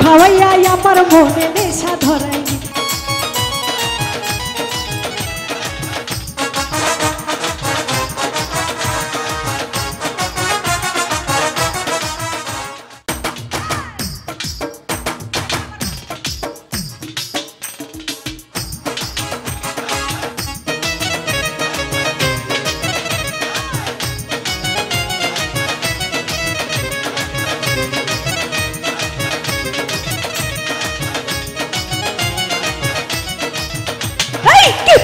খাওয়াইয়া আমার মনে নেশা ধরাইনি।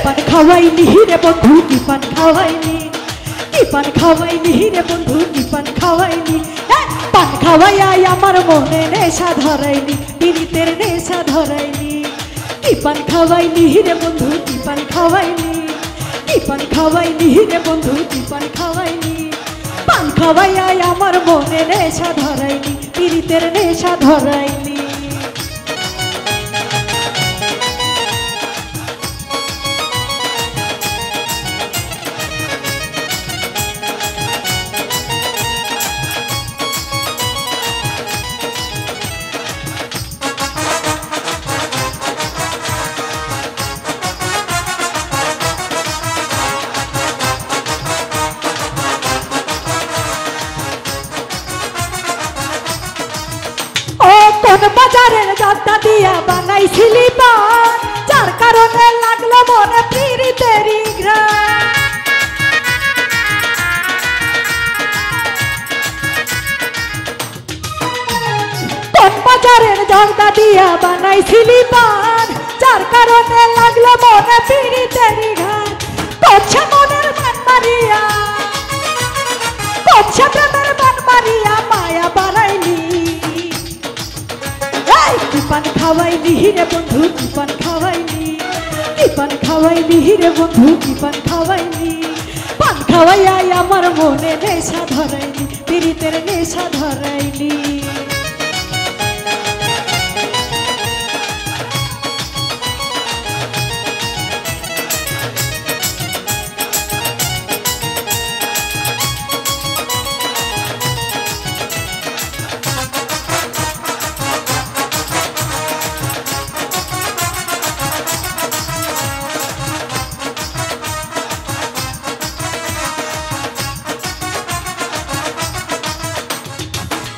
পান খাওয়াইনি রে বন্ধু কি পান খাওয়াইনি, কি পান খাওয়াইনি রে বন্ধু কি পান খাওয়াইনি। পান খাওয়াইয়া আমার মনে নেশা ধরাইনি, পীড়িতের নেশা ধরাইনি। কি পান খাওয়াইনি রে বন্ধু কি পান খাওয়াইনি, কি পান খাওয়াইনি রে বন্ধু কি পান খাওয়াইনি। পান খাওয়াইয়া আমার মনে নেশা ধরাইনি, পীড়িতের নেশা ধরাইনি। কোন বাজারের জর্দা দিয়া বানাইছিলি পান, যার কারণে লাগলো মনে পীড়িতেরই ঘ্রাণ। কোন বাজারের জর্দা দিয়া বানাইছিলি পান, যার কারণে লাগলো মনে পীড়িতেরই ঘ্রাণ। করছে মনের মান মারিয়া, করছে প্রেমের মান মারিয়া মায়া বাড়াইনি। কি পান খাওয়াইনি রে বন্ধু কি পান খাওয়াইনি, কি পান খাওয়াইনি রে বন্ধু কি পান খাওয়াইনি। পান খাওয়াইয়া আমার মনে নেশা ধরাইনি, পীড়িতের নেশা ধরাইনি।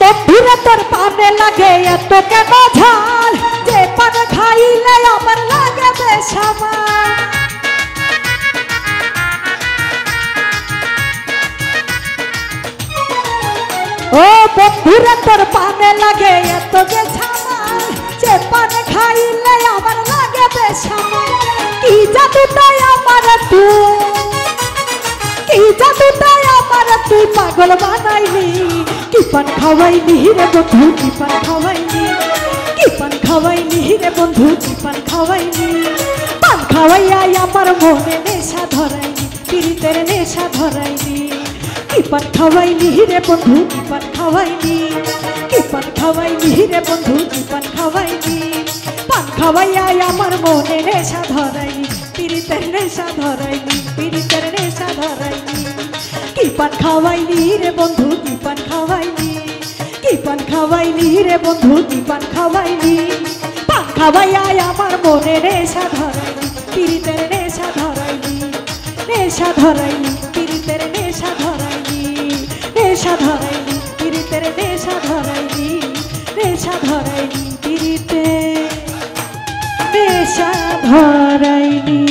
বন্ধুরা তোর পানে লাগে এত কেন ঝাল, যে পান খাইলে আমার লাগে বেসামাল। ও বন্ধুরা তোর পানে লাগে এত যে ঝাল, যে পান খাইলে আমার লাগে বেসামাল। কি জাদুটাই আমার তুই, কি জাদুটাই আমার তুই পাগল বানাইলি। কি পান খাওয়াইনি রে বন্ধু কি পান খাওয়াইনি, কি পান খাওয়াইনি রে বন্ধু কি পান খাওয়াইনি। পান খাওয়াইয়া আমার মনে নেশা ধরাইনি, পীড়িতের নেশা ধরাইনি। কি পান খাওয়াইনি রে বন্ধু কি পান খাওয়াইনি, কি পান খাওয়াইনি রে বন্ধু কি পান খাওয়াইনি। পান খাওয়াইয়া আমার মনে নেশা ধরাইনি, পীড়িতের নেশা ধরাইনি, পীড়িতের নেশা ধরাইনি। কি পান খাওয়াইনি রে বন্ধু কি পান খাওয়াইনি, কি পান খাওয়াইনি রে বন্ধু কি পান খাওয়াইনি। পান খাওয়াইয়া আমার মনে নেশা ধরাইনি, পীড়িতের নেশা ধরাইনি, নেশা ধরাইনি, পীড়িতের নেশা ধরাইনি, নেশা ধরাইনি, পীড়িতের নেশা ধরাইনি, নেশা ধরাইনি, পীড়িতের নেশা ধরাইনি।